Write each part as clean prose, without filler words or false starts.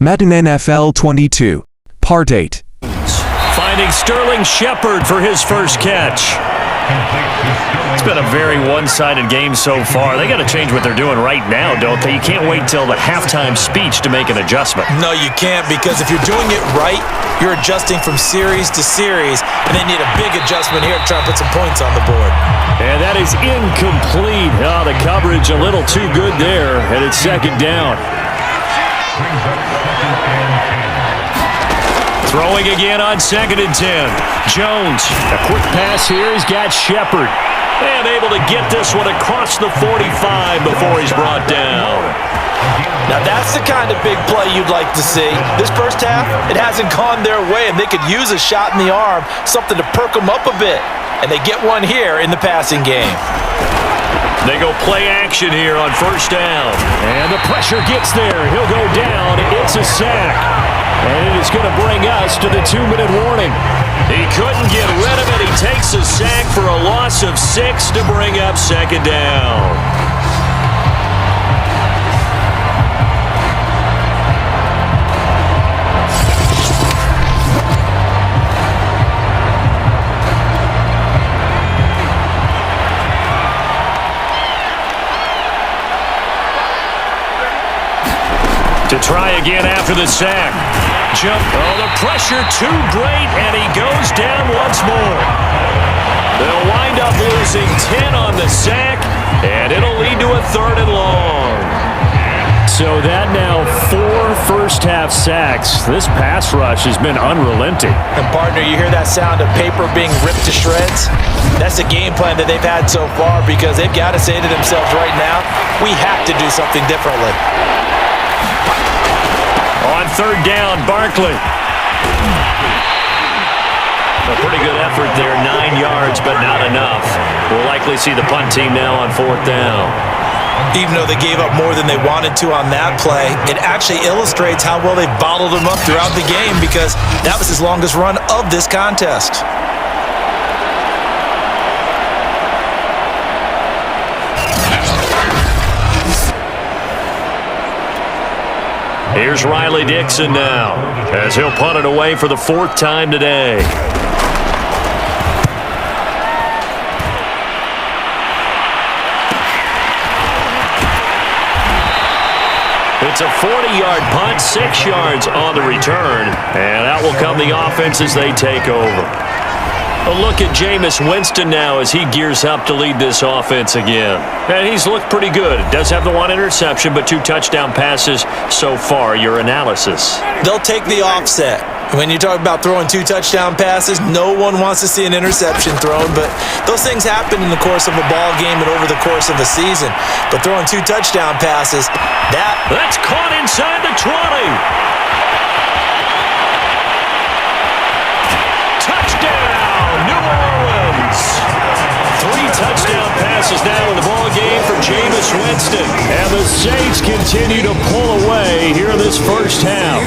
Madden NFL 22, Part 8. Finding Sterling Shepard for his first catch. It's been a very one-sided game so far. They got to change what they're doing right now, don't they? You can't wait till the halftime speech to make an adjustment. No, you can't, because if you're doing it right, you're adjusting from series to series, and they need a big adjustment here to try to put some points on the board. And that is incomplete. Oh, the coverage a little too good there, and it's second down. Throwing again on 2nd and 10. Jones, a quick pass here. He's got Shepard. And able to get this one across the 45 before he's brought down. Now that's the kind of big play you'd like to see. This first half, it hasn't gone their way, and they could use a shot in the arm, something to perk them up a bit. And they get one here in the passing game. They go play action here on first down. And the pressure gets there. He'll go down. It's a sack. And it is going to bring us to the 2-minute warning. He couldn't get rid of it. He takes a sack for a loss of 6 to bring up second down. To try again after the sack. Jump. Oh, the pressure too great, and he goes down once more. They'll wind up losing 10 on the sack, and it'll lead to a 3rd and long. So that now 4 first-half sacks. This pass rush has been unrelenting. And, partner, you hear that sound of paper being ripped to shreds? That's the game plan that they've had so far, because they've got to say to themselves right now, we have to do something differently. On 3rd down, Barkley. A pretty good effort there, 9 yards, but not enough. We'll likely see the punt team now on 4th down. Even though they gave up more than they wanted to on that play, it actually illustrates how well they bottled them up throughout the game, because that was his longest run of this contest. Here's Riley Dixon now, as he'll punt it away for the 4th time today. It's a 40-yard punt, 6 yards on the return, and out will come the offense as they take over. A look at Jameis Winston now as he gears up to lead this offense again. And he's looked pretty good. Does have the 1 interception, but 2 touchdown passes so far. Your analysis? They'll take the offset. When you talk about throwing 2 touchdown passes, no one wants to see an interception thrown, but those things happen in the course of a ball game and over the course of a season. But throwing 2 touchdown passes, that's caught inside the 20. Touchdown passes now in the ball game for Jameis Winston. And the Saints continue to pull away here in this first half.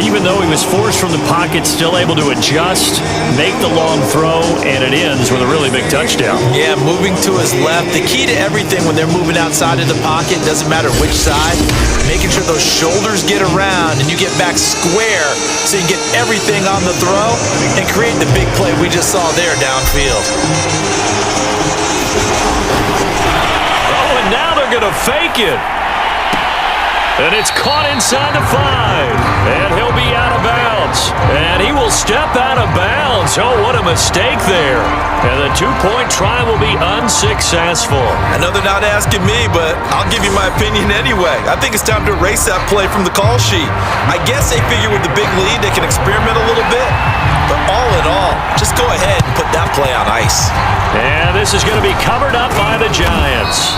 Even though he was forced from the pocket, still able to adjust, make the long throw, and it ends with a really big touchdown. Yeah, moving to his left. The key to everything when they're moving outside of the pocket, doesn't matter which side, making sure those shoulders get around and you get back square so you can get everything on the throw and create the big play we just saw there downfield. Oh, and now they're going to fake it. And it's caught inside the 5. And he'll be out of bounds. And he will step out of bounds. Oh, what a mistake there. And the 2-point try will be unsuccessful. I know they're not asking me, but I'll give you my opinion anyway. I think it's time to erase that play from the call sheet. I guess they figure with the big lead they can experiment a little bit. But all in all, just go ahead and put that play on ice. And this is going to be covered up by the Giants.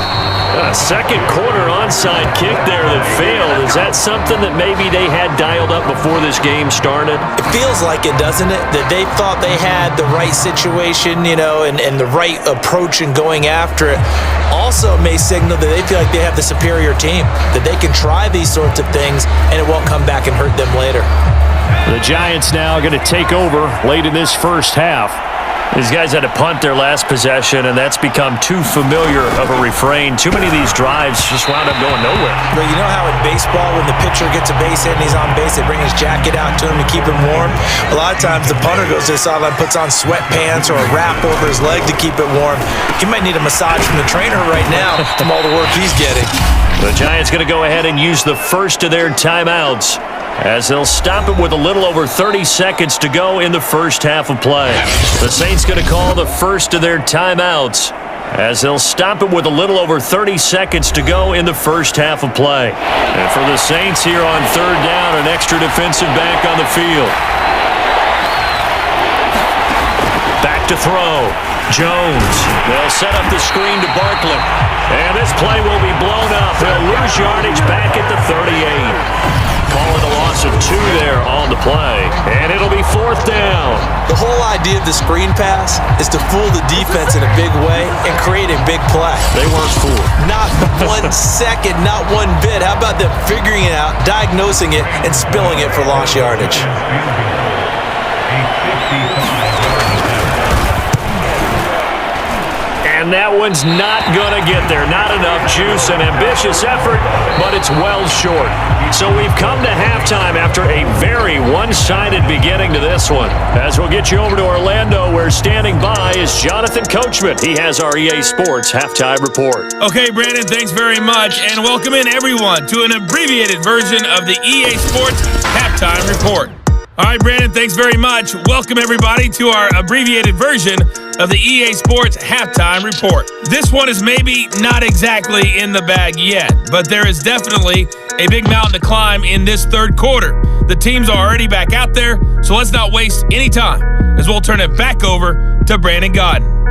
A second quarter onside kick there that failed. Is that something that maybe they had dialed up before this game started? It feels like it, doesn't it? That they thought they had the right situation, you know, and the right approach in going after it. Also may signal that they feel like they have the superior team, that they can try these sorts of things and it won't come back and hurt them later. The Giants now going to take over late in this first half. These guys had to punt their last possession, and that's become too familiar of a refrain. Too many of these drives just wound up going nowhere. But you know how in baseball, when the pitcher gets a base hit and he's on base, they bring his jacket out to him to keep him warm? A lot of times the punter goes to the sideline, puts on sweatpants or a wrap over his leg to keep it warm. He might need a massage from the trainer right now from all the work he's getting. The Giants going to go ahead and use the first of their timeouts, as they'll stop it with a little over 30 seconds to go in the first half of play. The Saints going to call the first of their timeouts, as they'll stop it with a little over 30 seconds to go in the first half of play. And for the Saints here on third down, an extra defensive back on the field. Back to throw. Jones. They'll set up the screen to Barkley. And this play will be blown up. They'll lose yardage back at the 38. Call it a loss of 2 there on the play. And it'll be fourth down. The whole idea of the screen pass is to fool the defense in a big way and create a big play. They weren't fooled. Not 1 second, not one bit. How about them figuring it out, diagnosing it, and spilling it for lost yardage? And that one's not going to get there. Not enough juice. An ambitious effort, but it's well short. So we've come to halftime after a very one-sided beginning to this one. As we'll get you over to Orlando, where standing by is Jonathan Coachman. He has our EA Sports Halftime Report. Okay, Brandon, thanks very much. And welcome in, everyone, to an abbreviated version of the EA Sports Halftime Report. All right, Brandon, thanks very much. Welcome, everybody, to our abbreviated version of the EA Sports Halftime Report. This one is maybe not exactly in the bag yet, but there is definitely a big mountain to climb in this third quarter. The teams are already back out there, so let's not waste any time, as we'll turn it back over to Brandon Godden.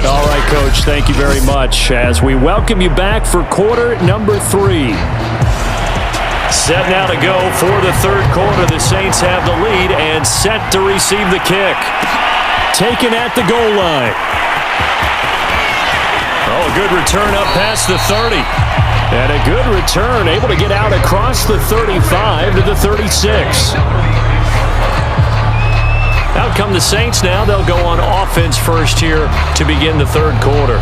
All right, Coach, thank you very much as we welcome you back for quarter number 3. Set now to go for the third quarter. The Saints have the lead and set to receive the kick. Taken at the goal line. Oh, a good return up past the 30. And a good return, able to get out across the 35 to the 36. Out come the Saints now. They'll go on offense first here to begin the third quarter.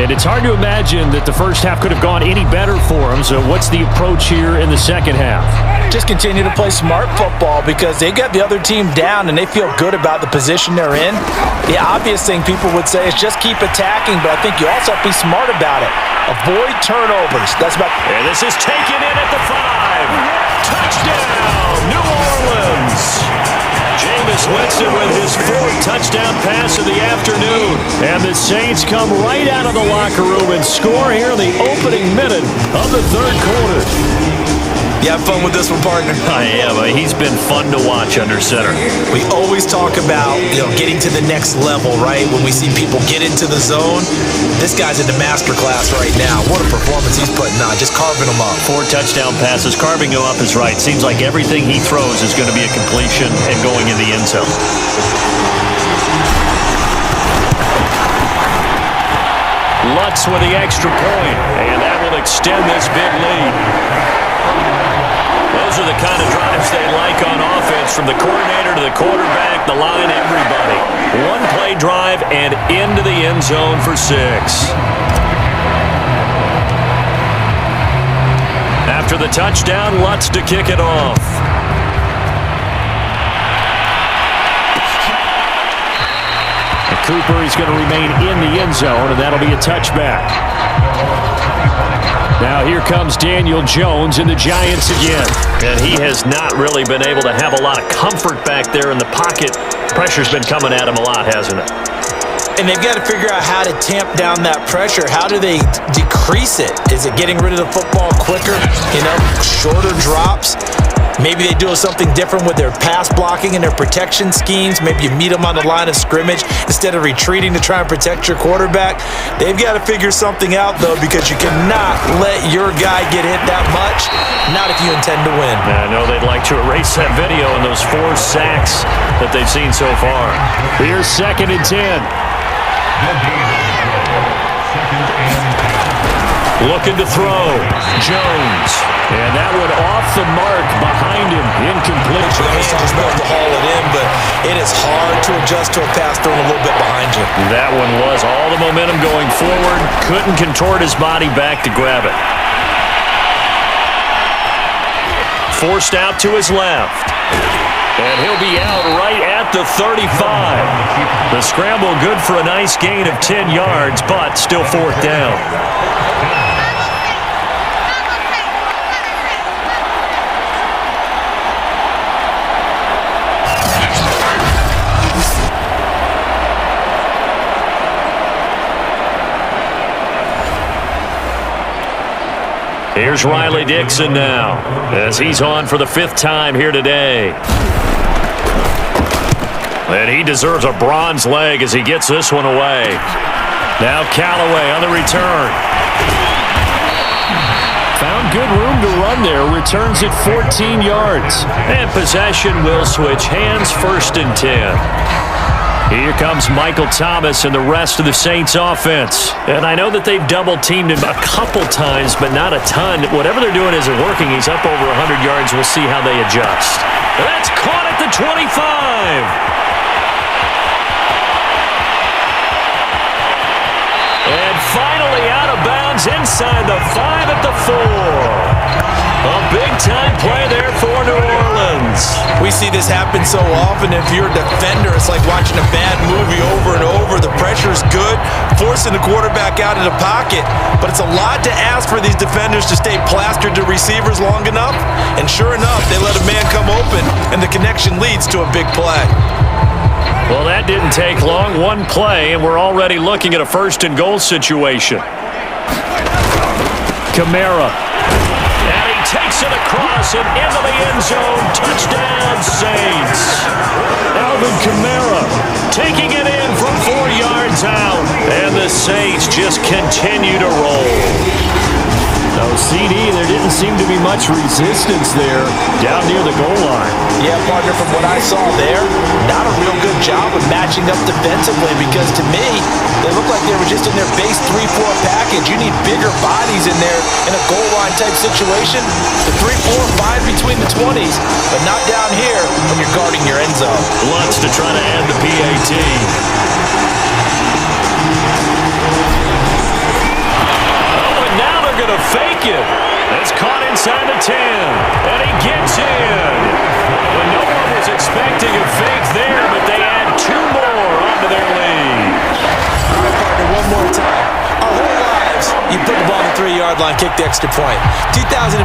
And it's hard to imagine that the first half could have gone any better for them. So what's the approach here in the second half? Just continue to play smart football because they got the other team down and they feel good about the position they're in. The obvious thing people would say is just keep attacking, but I think you also have to be smart about it. Avoid turnovers. That's about. And this is taken in at the 5. Touchdown, New Orleans. Jameis Winston with his 4th touchdown pass of the afternoon. And the Saints come right out of the locker room and score here in the opening minute of the third quarter. You have fun with this one, partner? I am. He's been fun to watch under center. We always talk about, getting to the next level, right? When we see people get into the zone, this guy's in the master class right now. What a performance he's putting on, just carving them up. 4 touchdown passes. Carving them up is right. Seems like everything he throws is going to be a completion and going in the end zone. Lutz with the extra point, and that will extend this big lead. Those are the kind of drives they like on offense, from the coordinator to the quarterback, the line, everybody. 1-play drive and into the end zone for 6. After the touchdown, Lutz to kick it off. Cooper is going to remain in the end zone, and that'll be a touchback. Now here comes Daniel Jones and the Giants again. And he has not really been able to have a lot of comfort back there in the pocket. Pressure's been coming at him a lot, hasn't it? And they've got to figure out how to tamp down that pressure. How do they decrease it? Is it getting rid of the football quicker? Shorter drops? Maybe they do something different with their pass blocking and their protection schemes. Maybe you meet them on the line of scrimmage instead of retreating to try and protect your quarterback. They've got to figure something out, though, because you cannot let your guy get hit that much, not if you intend to win. I know they'd like to erase that video and those 4 sacks that they've seen so far. Here's 2nd and 10. Looking to throw. Jones. And that one off the mark behind him. Incomplete. Just to haul it in, but it is hard to adjust to a pass thrown a little bit behind you. That one was all the momentum going forward. Couldn't contort his body back to grab it. Forced out to his left. And he'll be out right at the 35. The scramble good for a nice gain of 10 yards, but still fourth down. Here's Riley Dixon now, as he's on for the 5th time here today. And he deserves a bronze leg as he gets this one away. Now Callaway on the return. Found good room to run there. Returns it 14 yards. And possession will switch hands, 1st and 10. Here comes Michael Thomas and the rest of the Saints offense. And I know that they've double-teamed him a couple times, but not a ton. Whatever they're doing isn't working. He's up over 100 yards. We'll see how they adjust. That's caught at the 25. And finally out of bounds inside the 5 at the 4. A big-time play there for New Orleans. We see this happen so often. If you're a defender, it's like watching a bad movie over and over. The pressure is good, forcing the quarterback out of the pocket. But it's a lot to ask for these defenders to stay plastered to receivers long enough. And sure enough, they let a man come open, and the connection leads to a big play. Well, that didn't take long. One play, and we're already looking at a 1st and goal situation. Kamara. And he takes it across and into the end zone. Touchdown, Saints. Alvin Kamara taking it in from 4 yards out. And the Saints just continue to roll. No, CD, there didn't seem to be much resistance there down near the goal line. Yeah, partner, from what I saw there, not a real good job of matching up defensively because to me, they look like they were just in their base 3-4 package. You need bigger bodies in there in a goal line type situation. The 3-4, 5 between the 20s, but not down here when you're guarding your end zone. Lutz to try to add the PAT. Going to fake it. It's caught inside the 10. And he gets in. Well, no one was expecting a fake there, but they add 2 more onto their lead. All right, partner, one more time. Our whole lives, you put the ball on the 3-yard line, kick the extra point. 2015,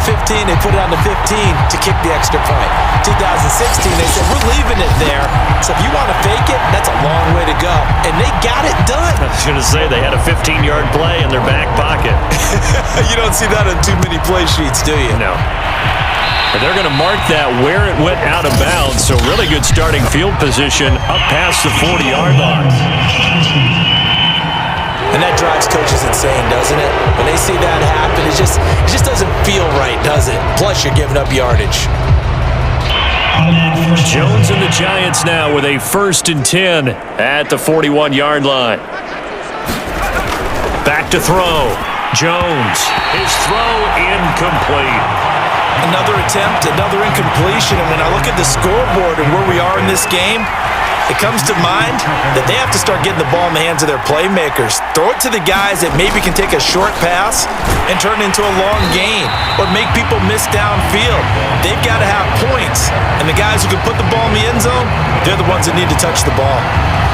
they put it on the 15 to kick the extra point. 2016, they said, we're leaving it there. So if you want to fake it, that's a long way to go. And they got it done. I was going to say, they had a 15-yard play in their back pocket. You don't see that on too many play sheets, do you? No. But they're going to mark that where it went out of bounds. So really good starting field position up past the 40-yard line. And that drives coaches insane, doesn't it? When they see that happen, it just doesn't feel right, does it? Plus, you're giving up yardage. Jones and the Giants now with a 1st and 10 at the 41-yard line. Back to throw. Jones. His throw incomplete. Another attempt, another incompletion. And when I look at the scoreboard and where we are in this game, it comes to mind that they have to start getting the ball in the hands of their playmakers. Throw it to the guys that maybe can take a short pass and turn it into a long gain or make people miss downfield. They've got to have points. And the guys who can put the ball in the end zone, they're the ones that need to touch the ball.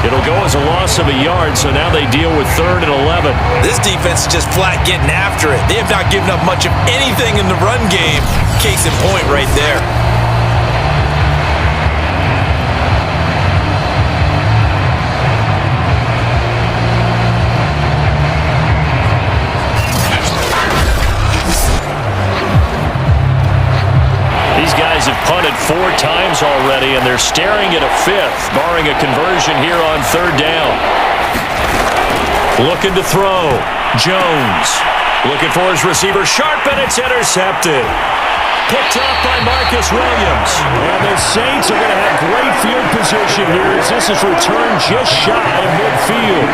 It'll go as a loss of a yard, so now they deal with 3rd and 11. This defense is just flat getting after it. They have not given up much of anything in the run game. Case in point right there. These guys have punted 4 times already, and they're staring at a 5th, barring a conversion here on 3rd down. Looking to throw. Jones. Looking for his receiver. Sharp, and it's intercepted. Picked off by Marcus Williams. And the Saints are going to have great field position here as this is returned just shy of midfield.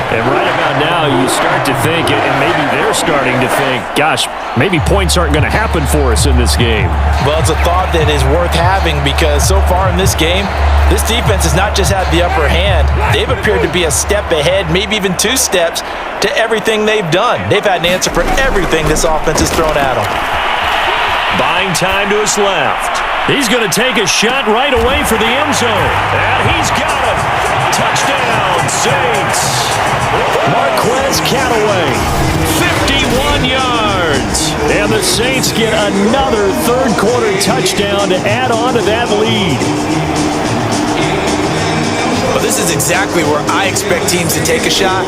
And right about now, you start to think, and maybe they're starting to think, gosh, maybe points aren't going to happen for us in this game. Well, it's a thought that is worth having because so far in this game, this defense has not just had the upper hand. They've appeared to be a step ahead, maybe even 2 steps, to everything they've done. They've had an answer for everything this offense has thrown at them. Buying time to his left. He's going to take a shot right away for the end zone. And he's got it. Touchdown, Saints. Marquez Callaway, 51 yards. And the Saints get another third-quarter touchdown to add on to that lead. Well, this is exactly where I expect teams to take a shot.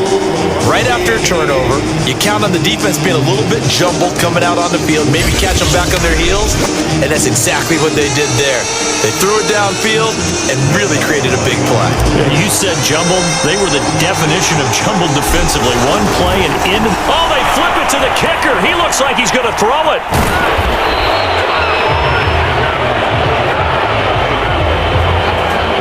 Right after a turnover, you count on the defense being a little bit jumbled coming out on the field, maybe catch them back on their heels, and that's exactly what they did there. They threw it downfield and really created a big play. Yeah, you said jumbled. They were the definition of jumbled defensively. One play and in. Oh, they flip it to the kicker. He looks like he's going to throw it.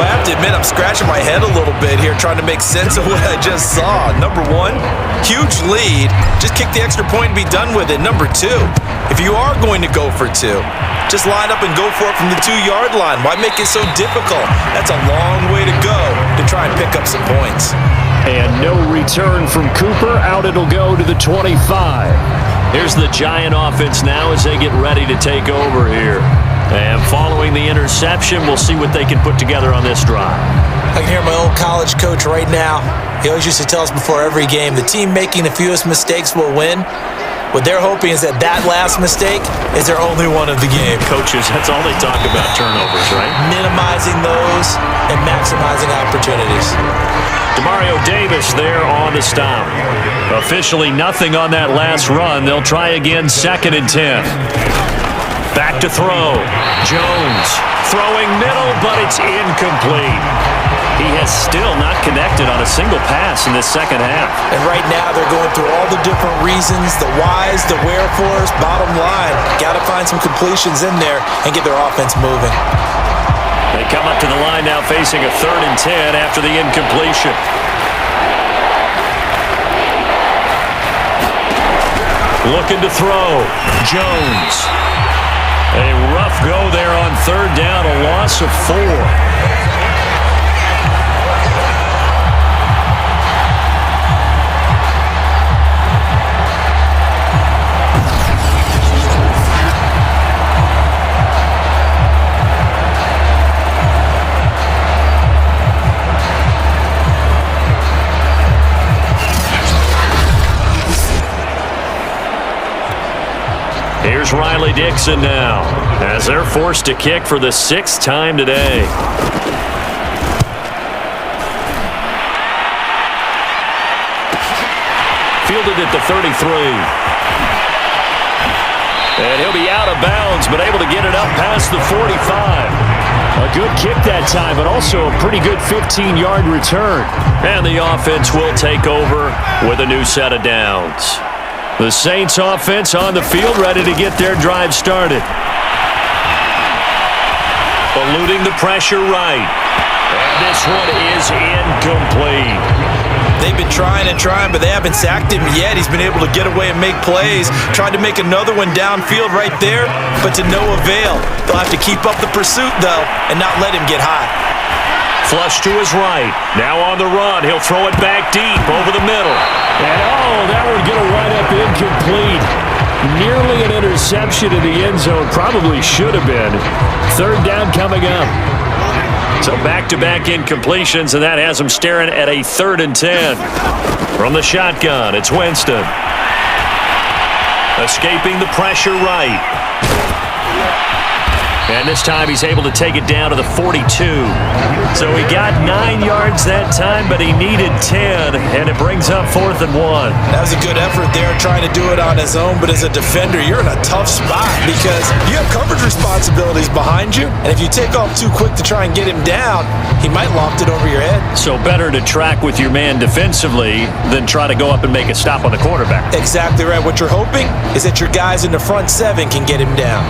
I have to admit, I'm scratching my head a little bit here trying to make sense of what I just saw. Number 1, huge lead. Just kick the extra point and be done with it. Number 2, if you are going to go for 2, just line up and go for it from the 2-yard line. Why make it so difficult? That's a long way to go to try and pick up some points. And no return from Cooper. Out it'll go to the 25. Here's the Giant offense now as they get ready to take over here. And following the interception, we'll see what they can put together on this drive. I can hear my old college coach right now. He always used to tell us before every game, the team making the fewest mistakes will win. What they're hoping is that last mistake is their only one of the game. Coaches, that's all they talk about, turnovers, right? Minimizing those and maximizing opportunities. Demario Davis there on the stop. Officially nothing on that last run. They'll try again, 2nd and 10. Back to throw. Jones throwing middle, but it's incomplete. He has still not connected on a single pass in this second half. And right now they're going through all the different reasons, the whys, the wherefores. Bottom line, got to find some completions in there and get their offense moving. They come up to the line now facing a 3rd and 10 after the incompletion. Looking to throw. Jones. A rough go there on 3rd down, a loss of 4. Here's Riley Dixon now, as they're forced to kick for the 6th time today. Fielded at the 33. And he'll be out of bounds, but able to get it up past the 45. A good kick that time, but also a pretty good 15-yard return. And the offense will take over with a new set of downs. The Saints offense on the field, ready to get their drive started. Eluding the pressure right. And this one is incomplete. They've been trying and trying, but they haven't sacked him yet. He's been able to get away and make plays. Tried to make another one downfield right there, but to no avail. They'll have to keep up the pursuit, though, and not let him get hot. Flush to his right. Now on the run. He'll throw it back deep over the middle. And that one going to wind up incomplete. Nearly an interception in the end zone. Probably should have been. 3rd down coming up. So back-to-back incompletions, and that has them staring at a 3rd and 10. From the shotgun, it's Winston. Escaping the pressure right. And this time he's able to take it down to the 42. So he got 9 yards that time, but he needed 10, and it brings up 4th and 1. That was a good effort there, trying to do it on his own, but as a defender, you're in a tough spot because you have coverage responsibilities behind you, and if you take off too quick to try and get him down, he might loft it over your head. So better to track with your man defensively than try to go up and make a stop on the quarterback. Exactly right. What you're hoping is that your guys in the front 7 can get him down.